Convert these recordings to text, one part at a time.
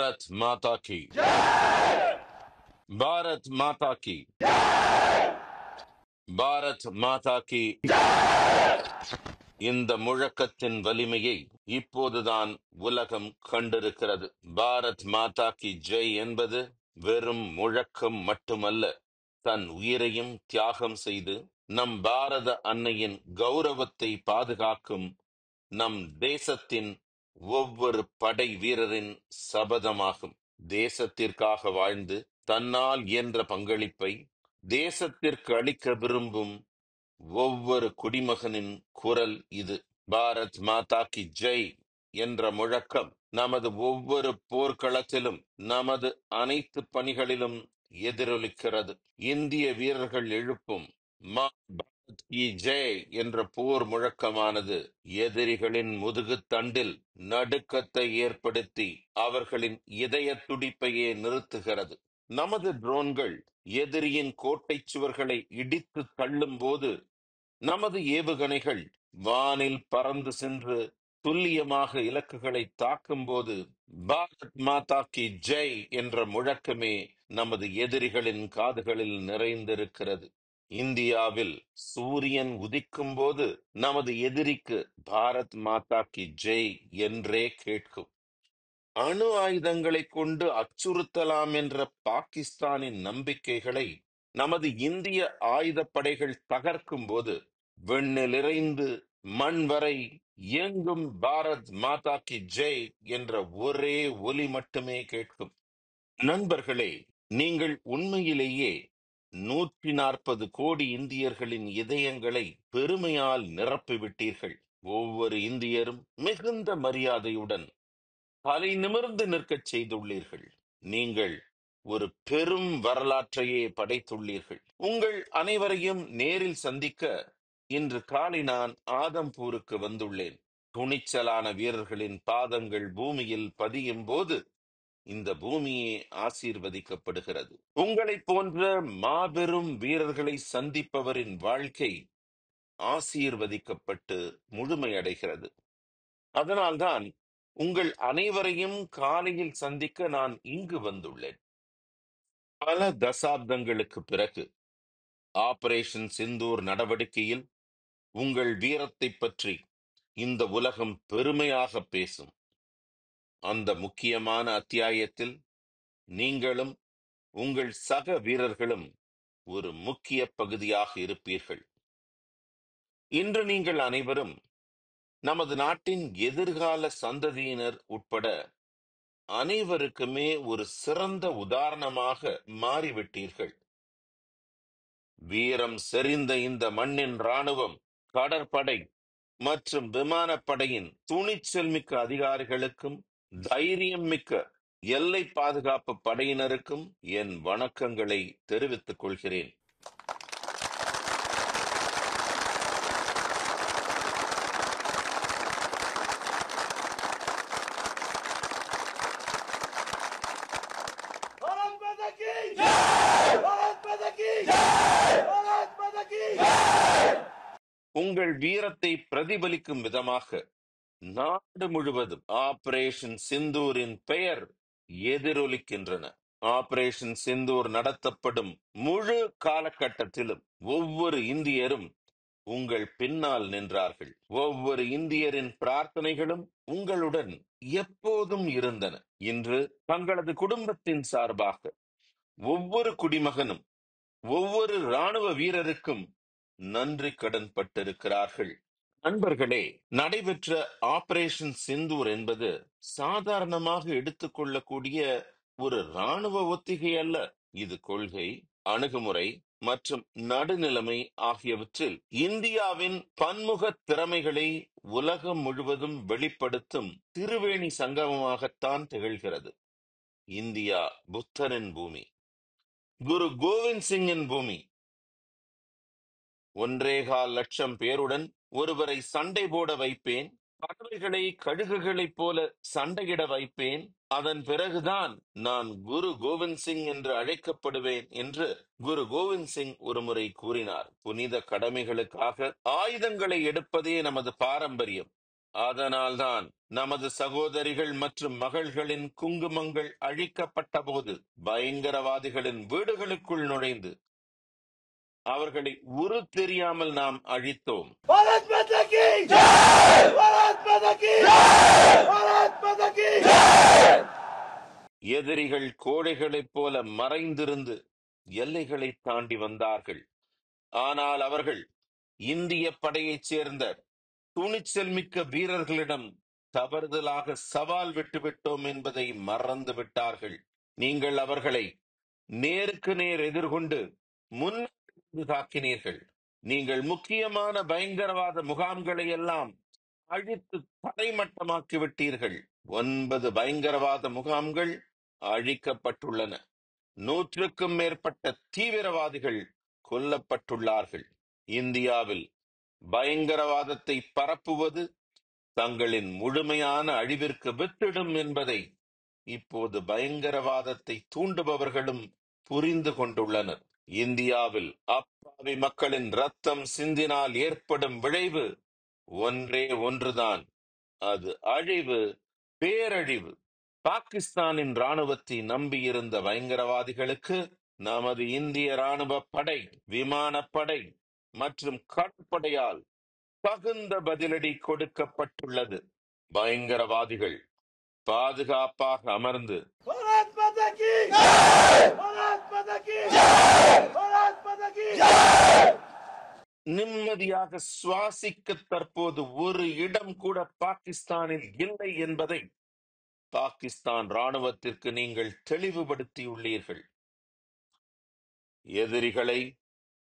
भारत माता की भारत माता की பாரத் மாதா கி இந்த முழக்கத்தின் வலிமையை இப்போதுதான் உலகம் கண்டிருக்கிறது. பாரத் மாதா கி ஜெய் என்பது வெறும் முழக்கம் மட்டுமல்ல, தன் உயிரையும் தியாகம் செய்து நம் பாரத அன்னையின் கௌரவத்தை பாதுகாக்கும் நம் தேசத்தின் ஒவ்வொரு படை வீரரின் சபதமாகும். தேசத்திற்காக வாழ்ந்து தன்னால் இயன்ற பங்களிப்பை தேசத்திற்கு அளிக்க விரும்பும் ஒவ்வொரு குடிமகனின் குரல் இது. பாரத் மாதா கி ஜெய் என்ற முழக்கம் நமது ஒவ்வொரு போர்க்களத்திலும், நமது அனைத்து பணிகளிலும் எதிரொலிக்கிறது. இந்திய வீரர்கள் எழுப்பும் மா பாரத் கி ஜெய் என்ற போர் முழக்கமானது எதிரிகளின் முதுகு தண்டில் நடுக்கத்தை ஏற்படுத்தி அவர்களின் இதய துடிப்பையே நிறுத்துகிறது. நமது ட்ரோன்கள் எதிரியின் கோட்டை சுவர்களை இடித்து தள்ளும் போது, நமது ஏவுகணைகள் வானில் பறந்து சென்று துல்லியமாக இலக்குகளை தாக்கும் போது, பாரத் மாதா கி ஜெய் என்ற முழக்கமே நமது எதிரிகளின் காதுகளில் நிறைந்திருக்கிறது. இந்தியாவில் சூரியன் உதிக்கும் போது நமது எதிரிக்கு பாரத் மாதா கி ஜெய் என்றே கேட்கும். அணு ஆயுதங்களை கொண்டு அச்சுறுத்தலாம் என்ற பாகிஸ்தானின் நம்பிக்கைகளை நமது இந்திய ஆயுதப்படைகள் தகர்க்கும் போது, விண்ணிலிருந்து மண் வரை எங்கும் பாரத் மாதா கி ஜெய் என்ற ஒரே ஒலி மட்டுமே கேட்கும். நண்பர்களே, நீங்கள் உண்மையிலேயே 140 கோடி இந்தியர்களின் இதயங்களை பெருமையால் நிரப்பிவிட்டீர்கள். ஒவ்வொரு இந்தியரும் மிகுந்த மரியாதையுடன் தலை நிமிர்ந்து நிற்கச் செய்துள்ளீர்கள். நீங்கள் ஒரு பெரும் வரலாற்றையே படைத்துள்ளீர்கள். உங்கள் அனைவரையும் நேரில் சந்திக்க இன்று காலை நான் ஆதம்பூருக்கு வந்துள்ளேன். துணிச்சலான வீரர்களின் பாதங்கள் பூமியில் பதியும் போது இந்த பூமியே ஆசீர்வதிக்கப்படுகிறது. உங்களை போன்ற மாபெரும் வீரர்களை சந்திப்பவரின் வாழ்க்கை ஆசீர்வதிக்கப்பட்டு முழுமையடைகிறது. அதனால்தான் உங்கள் அனைவரையும் காலையில் சந்திக்க நான் இங்கு வந்துள்ளேன். பல தசாப்தங்களுக்கு பிறகு ஆபரேஷன் சிந்தூர் நடவடிக்கையில் உங்கள் வீரத்தை பற்றி இந்த உலகம் பெருமையாக பேசும். அந்த முக்கியமான அத்தியாயத்தில் நீங்களும் உங்கள் சக வீரர்களும் ஒரு முக்கிய பகுதியாக இருப்பீர்கள். இன்று நீங்கள் அனைவரும் நமது நாட்டின் எதிர்கால சந்ததியினர் உட்பட அனைவருக்குமே ஒரு சிறந்த உதாரணமாக மாறிவிட்டீர்கள். வீரம் செறிந்த இந்த மண்ணின் ராணுவம், கடற்படை மற்றும் விமானப்படையின் துணிச்சல் மிக்க அதிகாரிகளுக்கும் தைரியம் மிக்க எல்லை பாதுகாப்பு படையினருக்கும் என் வணக்கங்களை தெரிவித்துக் கொள்கிறேன். உங்கள் வீரத்தை பிரதிபலிக்கும் விதமாக நாடு முழுவதும் ஆபரேஷன் சிந்தூரின் பெயர் எதிரொலிக்கின்றன. ஆபரேஷன் சிந்தூர் நடத்தப்படும் முழு காலகட்டத்திலும் ஒவ்வொரு இந்தியரும் உங்கள் பின்னால் நின்றார்கள். ஒவ்வொரு இந்தியரின் பிரார்த்தனைகளும் உங்களுடன் எப்போதும் இருந்தன. இன்று தங்களது குடும்பத்தின் சார்பாக ஒவ்வொரு குடிமகனும் ஒவ்வொரு ராணுவ வீரருக்கும் நன்றி கடன் பட்டிருக்கிறார்கள். நண்பர்களே, நடைபெற்ற ஆபரேஷன் சிந்தூர் என்பது சாதாரணமாக எடுத்துக்கொள்ளக்கூடிய ஒரு ராணுவ ஒத்திகை அல்ல. இது கொள்கை, அணுகுமுறை மற்றும் நடுநிலைமை ஆகியவற்றில் இந்தியாவின் பன்முக திறமைகளை உலகம் முழுவதும் வெளிப்படுத்தும் திருவேணி சங்கமமாகத்தான் திகழ்கிறது. இந்தியா புத்தரின் பூமி, குரு கோவிந்த் சிங்கின் பூமி. 1.25 லட்சம் பேருடன் ஒருவரை சண்டை போட வைப்பேன், பறவைகளை கழுகுகளைப் போல சண்டையிட வைப்பேன், அதன் பிறகுதான் நான் குரு கோவிந்த் சிங் என்று அழைக்கப்படுவேன் என்று குரு கோவிந்த் சிங் ஒருமுறை கூறினார். புனித கடமைகளுக்காக ஆயுதங்களை எடுப்பதே நமது பாரம்பரியம். அதனால்தான் நமது சகோதரிகள் மற்றும் மகள்களின் குங்குமங்கள் அழிக்கப்பட்ட போது பயங்கரவாதிகளின் வீடுகளுக்குள் நுழைந்து அவர்களை உரு தெரியாமல் நாம் அழித்தோம். பாரத் மாதா கி ஜெய்! பாரத் மாதா கி ஜெய்! பாரத் மாதா கி ஜெய்! எதிரிகள் கோழைகளைப் போல மறைந்திருந்து எல்லைகளை தாண்டி வந்தார்கள். ஆனால் அவர்கள் இந்திய படையைச் சேர்ந்த துணிச்சல் மிக்க வீரர்களிடம் தவறுதலாக சவால் விட்டுவிட்டோம் என்பதை மறந்து விட்டார்கள். நீங்கள் அவர்களை நேருக்கு நேர் எதிர்கொண்டு முன்னெடுத்து தாக்கினீர்கள். நீங்கள் முக்கியமான பயங்கரவாத முகாம்களை எல்லாம் அழித்து தரைமட்டமாக்கி விட்டீர்கள். 9 பயங்கரவாத முகாம்கள் அழிக்கப்பட்டுள்ளன. 100க்கும் மேற்பட்ட தீவிரவாதிகள் கொல்லப்பட்டுள்ளார்கள். இந்தியாவில் பயங்கரவாதத்தை பரப்புவது தங்களின் முழுமையான அழிவிற்கு வித்திடும் என்பதை இப்போது பயங்கரவாதத்தை தூண்டுபவர்களும் புரிந்து கொண்டுள்ளனர். இந்தியாவில் அப்பாவி மக்களின் ரத்தம் சிந்தினால் ஏற்படும் விளைவு ஒன்றே ஒன்றுதான், அது அழிவு, பேரழிவு. பாகிஸ்தானின் ராணுவத்தை நம்பியிருந்த பயங்கரவாதிகளுக்கு நமது இந்திய ராணுவ படை, விமானப்படை மற்றும் கடற்படையால் தகுந்த பதிலடி கொடுக்கப்பட்டுள்ளது. பயங்கரவாதிகள் பாதுகாப்பாக அமர்ந்து பாரத் மாதா கி ஜெய்! பாரத் மாதா கி ஜெய்! பாரத் மாதா கி ஜெய்! நிம்மதியாக சுவாசிக்க தற்போது ஒரு இடம் கூட பாகிஸ்தானில் இல்லை என்பதை பாகிஸ்தான் ராணுவத்திற்கு நீங்கள் தெளிவுபடுத்தியுள்ளீர்கள். எதிரிகளை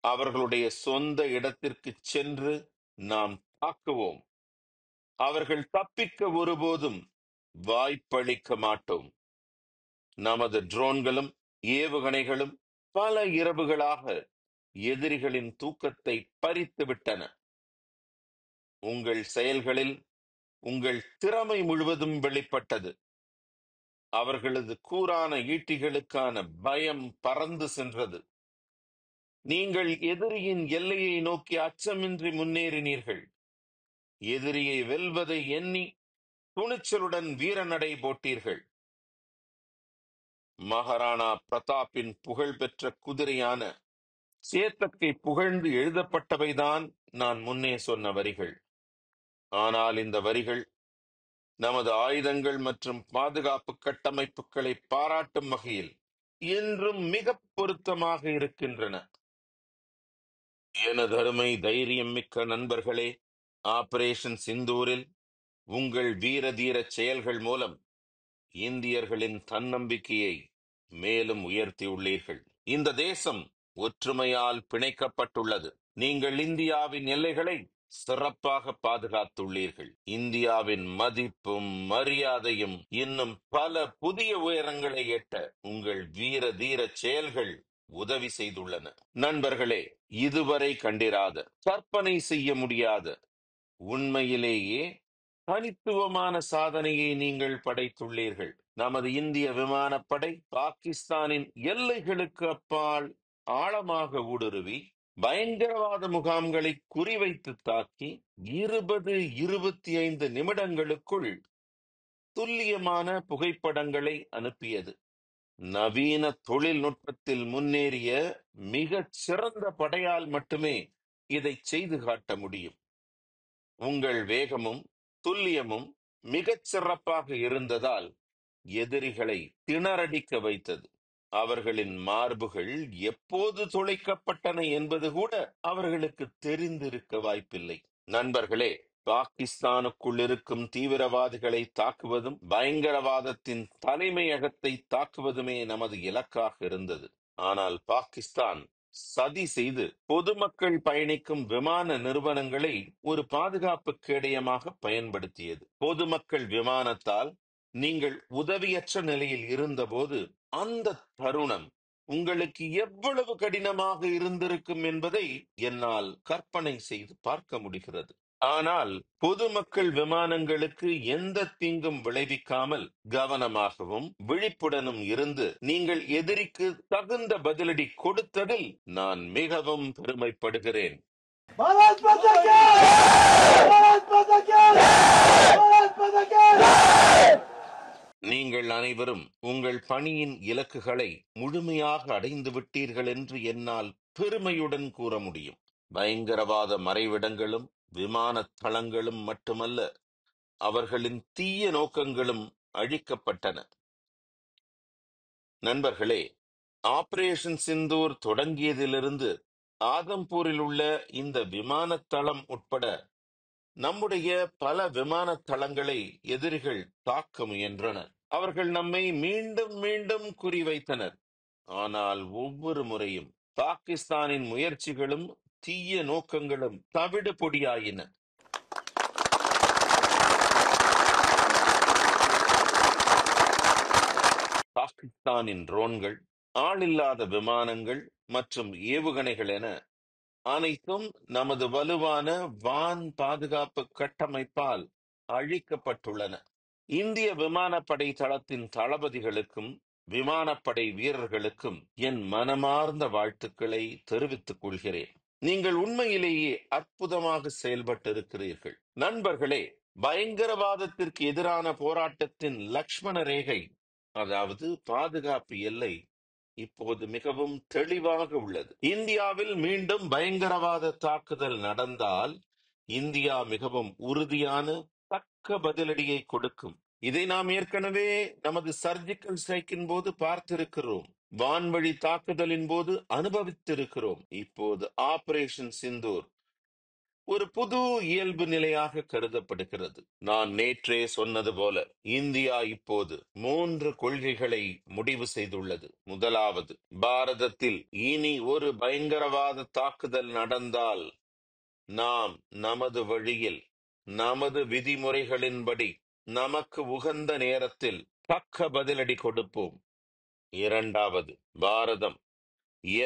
அவர்களுடைய சொந்த இடத்திற்கு சென்று நாம் தாக்குவோம். அவர்கள் தப்பிக்க ஒருபோதும் வாய்ப்பளிக்க மாட்டோம். நமது ட்ரோன்களும் ஏவுகணைகளும் பல இரவுகளாக எதிரிகளின் தூக்கத்தை பறித்து விட்டன. உங்கள் செயல்களில் உங்கள் திறமை முழுவதும் வெளிப்பட்டது. அவர்களது கூரான ஈட்டிகளுக்கான பயம் பறந்து சென்றது. நீங்கள் எதிரியின் எல்லையை நோக்கி அச்சமின்றி முன்னேறினீர்கள். எதிரியை வெல்வதை எண்ணி துணிச்சலுடன் வீரநடை போட்டீர்கள். மகாராணா பிரதாப்பின் புகழ்பெற்ற குதிரையான சேத்தக்கை புகழ்ந்து எழுதப்பட்டவைதான் நான் முன்னே சொன்ன வரிகள். ஆனால் இந்த வரிகள் நமது ஆயுதங்கள் மற்றும் பாதுகாப்பு கட்டமைப்புகளை பாராட்டும் வகையில் என்றும் மிக பொருத்தமாக இருக்கின்றன. எனது அருமை தைரியம் மிக்க நண்பர்களே, ஆபரேஷன் சிந்தூரில் உங்கள் வீர தீர செயல்கள் மூலம் இந்தியர்களின் தன்னம்பிக்கையை மேலும் உயர்த்தியுள்ளீர்கள். இந்த தேசம் ஒற்றுமையால் பிணைக்கப்பட்டுள்ளது. நீங்கள் இந்தியாவின் எல்லைகளை சிறப்பாக பாதுகாத்துள்ளீர்கள். இந்தியாவின் மதிப்பும் மரியாதையும் இன்னும் பல புதிய உயரங்களை எட்ட உங்கள் வீர தீர செயல்கள் உதவி செய்துள்ளன. நண்பர்களே, இதுவரை கண்டிராத, கற்பனை செய்ய முடியாத, உண்மையிலேயே தனித்துவமான சாதனையை நீங்கள் படைத்துள்ளீர்கள். நமது இந்திய விமானப்படை பாகிஸ்தானின் எல்லைகளுக்கு அப்பால் ஆழமாக ஊடுருவி பயங்கரவாத முகாம்களை குறிவைத்து தாக்கி 20-25 நிமிடங்களுக்குள் துல்லியமான புகைப்படங்களை அனுப்பியது. நவீன தொழில்நுட்பத்தில் முன்னேறிய மிகச் சிறந்த படையால் மட்டுமே இதை செய்து காட்ட முடியும். உங்கள் வேகமும் துல்லியமும் மிகச் சிறப்பாக இருந்ததால் எதிரிகளை திணறடிக்க வைத்தது. அவர்களின் மார்புகள் எப்போது துளைக்கப்பட்டன என்பது கூட அவர்களுக்கு தெரிந்திருக்க வாய்ப்பில்லை. நண்பர்களே, பாகிஸ்தானுக்குள் இருக்கும் தீவிரவாதிகளை தாக்குவதும் பயங்கரவாதத்தின் தலைமையகத்தை தாக்குவதுமே நமது இலக்காக இருந்தது. ஆனால் பாகிஸ்தான் சதி செய்து பொதுமக்கள் பயணிக்கும் விமான நிறுவனங்களை ஒரு பாதுகாப்பு கேடயமாக பயன்படுத்தியது. பொதுமக்கள் விமானத்தால் நீங்கள் உதவியற்ற நிலையில் இருந்தபோது அந்த தருணம் உங்களுக்கு எவ்வளவு கடினமாக இருந்திருக்கும் என்பதை என்னால் கற்பனை செய்து பார்க்க முடிகிறது. ஆனால் பொதுமக்கள் விமானங்களுக்கு எந்த தீங்கும் விளைவிக்காமல் கவனமாகவும் விழிப்புடனும் இருந்து நீங்கள் எதிரிக்கு தகுந்த பதிலடி கொடுத்ததில் நான் மிகவும் பெருமைப்படுகிறேன். भारत माता की भारत माता की भारत माता की நீங்கள் அனைவரும் உங்கள் பணியின் இலக்குகளை முழுமையாக அடைந்து விட்டீர்கள் என்று என்னால் பெருமையுடன் கூற முடியும். பயங்கரவாத மறைவிடங்களும் விமான தளங்களும் மட்டுமல்ல, அவர்களின் தீய நோக்கங்களும் அழிக்கப்பட்டன. நண்பர்களே, ஆபரேஷன் சிந்தூர் தொடங்கியதிலிருந்து ஆதம்பூரில் உள்ள இந்த விமான தளம் உட்பட நம்முடைய பல விமான தளங்களை எதிரிகள் தாக்க முயன்றனர். அவர்கள் நம்மை மீண்டும் மீண்டும் குறிவைத்தனர். ஆனால் ஒவ்வொரு முறையும் பாகிஸ்தானின் முயற்சிகளும் தீய நோக்கங்களும் தவிடு பொடியாயின. பாகிஸ்தானின் ட்ரோன்கள், ஆளில்லாத விமானங்கள் மற்றும் ஏவுகணைகள் என அனைத்தும் நமது வலுவான வான் பாதுகாப்பு கட்டமைப்பால் அழிக்கப்பட்டுள்ளன. இந்திய விமானப்படை தளத்தின் தளபதிகளுக்கும் விமானப்படை வீரர்களுக்கும் என் மனமார்ந்த வாழ்த்துக்களை தெரிவித்துக் கொள்கிறேன். நீங்கள் உண்மையிலேயே அற்புதமாக செயல்பட்டிருக்கிறீர்கள். நண்பர்களே, பயங்கரவாதத்திற்கு எதிரான போராட்டத்தின் லக்ஷ்மண ரேகை, அதாவது பாதுகாப்பு எல்லை, இப்போது மிகவும் தெளிவாக உள்ளது. இந்தியாவில் மீண்டும் பயங்கரவாத தாக்குதல் நடந்தால் இந்தியா மிகவும் உறுதியான தக்க பதிலடியை கொடுக்கும். இதை நாம் ஏற்கனவே நமது சர்ஜிக்கல் ஸ்ட்ரைக்கின் போது பார்த்திருக்கிறோம். வான்வழி தாக்குதலின் போது அனுபவித்திருக்கிறோம். இப்போது ஆபரேஷன் சிந்தூர் ஒரு புது இயல்பு நிலையாக கருதப்படுகிறது. நான் நேற்றே சொன்னது போல இந்தியா இப்போது 3 கொள்கைகளை முடிவு செய்துள்ளது. முதலாவது, பாரதத்தில் இனி ஒரு பயங்கரவாத தாக்குதல் நடந்தால் நாம் நமது வழியில், நமது விதிமுறைகளின்படி, நமக்கு உகந்த நேரத்தில் தக்க பதிலடி கொடுப்போம். இரண்டாவது, பாரதம்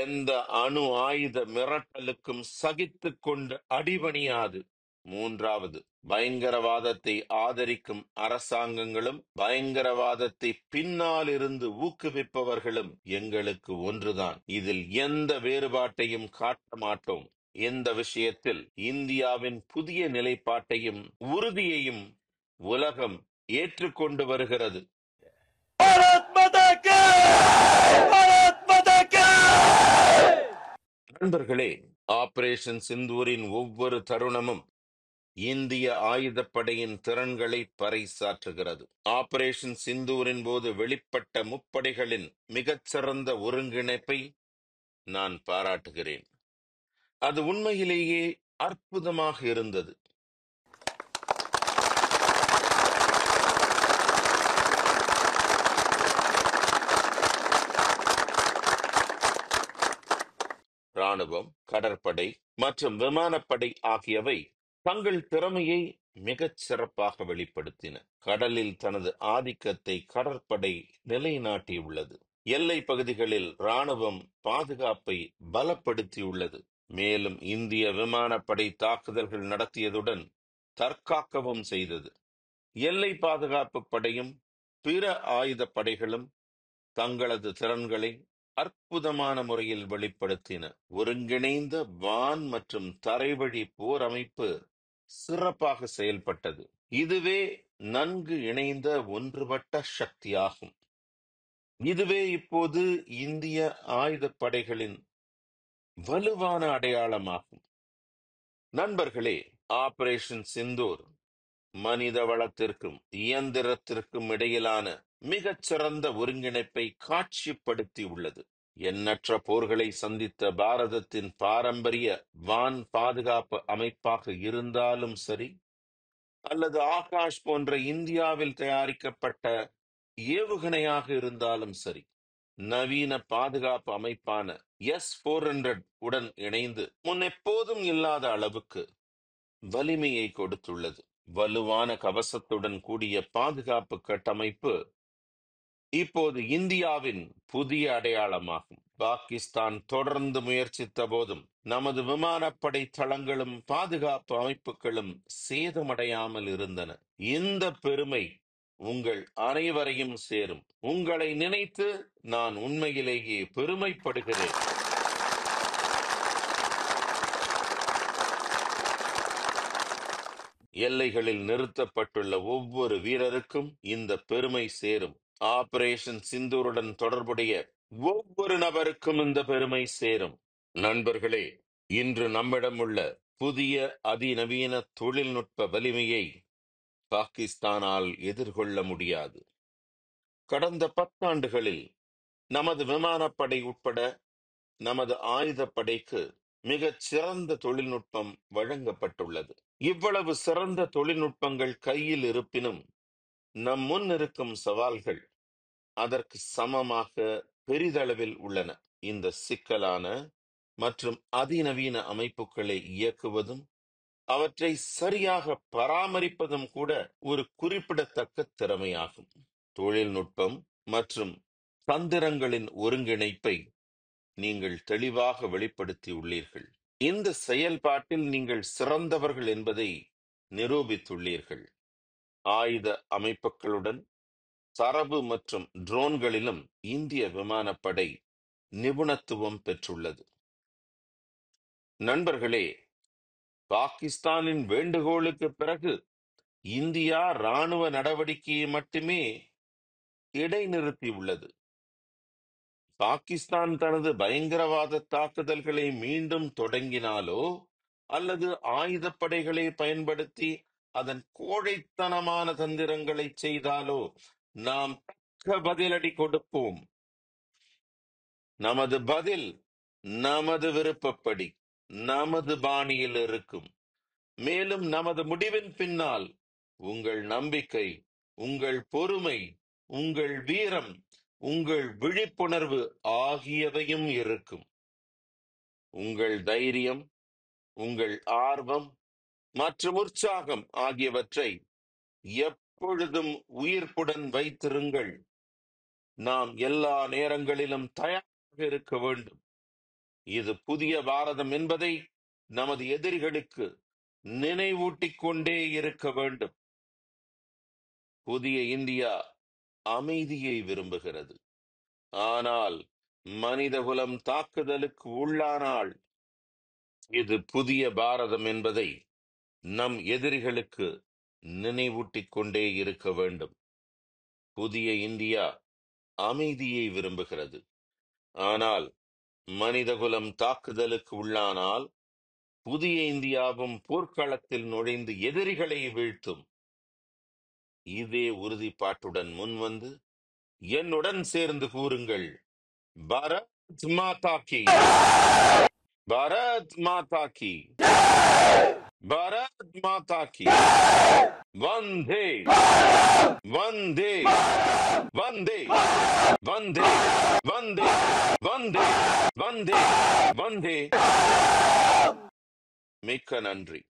எந்த அணு ஆயுத மிரட்டலுக்கும் சகித்துக் கொண்டு அடிபணியாது. மூன்றாவது, பயங்கரவாதத்தை ஆதரிக்கும் அரசாங்கங்களும் பயங்கரவாதத்தை பின்னால் இருந்து ஊக்குவிப்பவர்களும் எங்களுக்கு ஒன்றுதான். இதில் எந்த வேறுபாட்டையும் காட்ட மாட்டோம். இந்த விஷயத்தில் இந்தியாவின் புதிய நிலைப்பாட்டையும் உறுதியையும் உலகம் ஏற்றுக்கொண்டு வருகிறது. भारत माता की भारत माता की நண்பர்களே, ஆபரேஷன் சிந்தூரின் ஒவ்வொரு தருணமும் இந்திய ஆயுதப்படையின் திறன்களை பறைசாற்றுகிறது. ஆபரேஷன் சிந்தூரின் போது வெளிப்பட்ட முப்படைகளின் மிகச்சிறந்த ஒருங்கிணைப்பை நான் பாராட்டுகிறேன். அது உண்மையிலேயே அற்புதமாக இருந்தது. ராணுவம், கடற்படை மற்றும் விமானப்படை ஆகியவை தங்கள் திறமையை மிகச் சிறப்பாக வெளிப்படுத்தின. கடலில் தனது ஆதிக்கத்தை கடற்படை நிலைநாட்டியுள்ளது. எல்லை பகுதிகளில் ராணுவம் பாதுகாப்பை பலப்படுத்தியுள்ளது. மேலும் இந்திய விமானப்படை தாக்குதல்கள் நடத்தியதுடன் தற்காக்கவும் செய்தது. எல்லை பாதுகாப்பு படையும் பிற ஆயுத படைகளும் தங்களது திறன்களை அற்புதமான முறையில் வெளிப்படுத்தின. ஒருங்கிணைந்த வான் மற்றும் தரைவழி போர் அமைப்பு சிறப்பாக செயல்பட்டது. இதுவே நன்கு இணைந்த ஒன்றுபட்ட சக்தியாகும். இதுவே இப்போது இந்திய ஆயுதப்படைகளின் வலுவான அடையாளமாகும். நண்பர்களே, ஆபரேஷன் சிந்தூர் மனித வளத்திற்கும் இயந்திரத்திற்கும் இடையிலான மிகச்சிறந்த ஒருங்கிணைப்பை காட்சிப்படுத்தி உள்ளது. எண்ணற்ற போர்களை சந்தித்த பாரதத்தின் பாரம்பரிய வான் பாதுகாப்பு அமைப்பாக இருந்தாலும் சரி, அல்லது ஆகாஷ் போன்ற இந்தியாவில் தயாரிக்கப்பட்ட ஏவுகணையாக இருந்தாலும் சரி, நவீன பாதுகாப்பு அமைப்பான S-400 உடன் இணைந்து முன்னெப்போதும் இல்லாத அளவுக்கு வலிமையை கொடுத்துள்ளது. வலுவான கவசத்துடன் கூடிய பாதுகாப்பு கட்டமைப்பு இப்போது இந்தியாவின் புதிய அடையாளமாகும். பாகிஸ்தான் தொடர்ந்து முயற்சித்த போதும் நமது விமானப்படை தளங்களும் பாதுகாப்பு அமைப்புகளும் சேதமடையாமல் இருந்தன. இந்த பெருமை உங்கள் அனைவரையும் சேரும். உங்களை நினைத்து நான் உண்மையிலேயே பெருமைப்படுகிறேன். எல்லைகளில் நிறுத்தப்பட்டுள்ள ஒவ்வொரு வீரருக்கும் இந்த பெருமை சேரும். ஆபரேஷன் சிந்தூருடன் தொடர்புடைய ஒவ்வொரு நபருக்கும் இந்த பெருமை சேரும். நண்பர்களே, இன்று நம்மிடம் உள்ள புதிய அதிநவீன தொழில்நுட்ப வலிமையை பாகிஸ்தானால் எதிர்கொள்ள முடியாது. கடந்த 10 ஆண்டுகளில் நமது விமானப்படை உட்பட நமது ஆயுதப்படைக்கு மிகச் சிறந்த தொழில்நுட்பம் வழங்கப்பட்டுள்ளது. இவ்வளவு சிறந்த தொழில்நுட்பங்கள் கையில் இருப்பினும் நம் முன் இருக்கும் சவால்கள் அதற்கு சமமாக பெரிதளவில் உள்ளன. இந்த சிக்கலான மற்றும் அதிநவீன அமைப்புகளை இயக்குவதும் அவற்றை சரியாக பராமரிப்பதும் கூட ஒரு குறிப்பிடத்தக்க திறமையாகும். தொழில்நுட்பம் மற்றும் தந்திரங்களின் ஒருங்கிணைப்பை நீங்கள் தெளிவாக வெளிப்படுத்தியுள்ளீர்கள். இந்த செயல்பாட்டில் நீங்கள் சிறந்தவர்கள் என்பதை நிரூபித்துள்ளீர்கள். ஆயுத அமைப்புகளுடன் தரவு மற்றும் ட்ரோன்களிலும் இந்திய விமானப்படை நிபுணத்துவம் பெற்றுள்ளது. நண்பர்களே, பாகிஸ்தானின் வேண்டுகோளுக்கு பிறகு இந்தியா ராணுவ நடவடிக்கையை மட்டுமே இடைநிறுத்தியுள்ளது. பாகிஸ்தான் தனது பயங்கரவாத தாக்குதல்களை மீண்டும் தொடங்கினாலோ அல்லது ஆயுதப்படைகளை பயன்படுத்தி அதன் கோழைத்தனமான தந்திரங்களை செய்தாலோ நாம் தக்க பதிலடி கொடுப்போம். நமது பதில் நமது விருப்பப்படி, நமது பாணியில் இருக்கும். மேலும் நமது முடிவின் பின்னால் உங்கள் நம்பிக்கை, உங்கள் பொறுமை, உங்கள் வீரம், உங்கள் விழிப்புணர்வு ஆகியவையும் இருக்கும். உங்கள் தைரியம், உங்கள் ஆர்வம் மற்றும் உற்சாகம் ஆகியவற்றை எப்பொழுதும் உயிர்ப்புடன் வைத்திருங்கள். நாம் எல்லா நேரங்களிலும் தயாராக இருக்க வேண்டும். இது புதிய பாரதம் என்பதை நமது எதிரிகளுக்கு நினைவூட்டிக் கொண்டே இருக்க வேண்டும். புதிய இந்தியா அமைதியை விரும்புகிறது. ஆனால் மனிதகுலம் தாக்குதலுக்கு உள்ளானால் இது புதிய பாரதம் என்பதை நம் எதிரிகளுக்கு நினைவூட்டிக் கொண்டே இருக்க வேண்டும். புதிய இந்தியா அமைதியை விரும்புகிறது. ஆனால் மனிதகுலம் தாக்குதலுக்கு உள்ளானால் புதிய இந்தியாவும் போர்க்களத்தில் நுழைந்து எதிரிகளை வீழ்த்தும். இதே உறுதிப்பாட்டுடன் முன்வந்து என்னுடன் சேர்ந்து கூறுங்கள், பாரத் மாதா கி, பாரத் மாதா கி, பாரத் மாதா கி. வந்தே வந்தே வந்தே வந்தே வந்தே வந்தே வந்தே வந்தே. மிக்க நன்றி.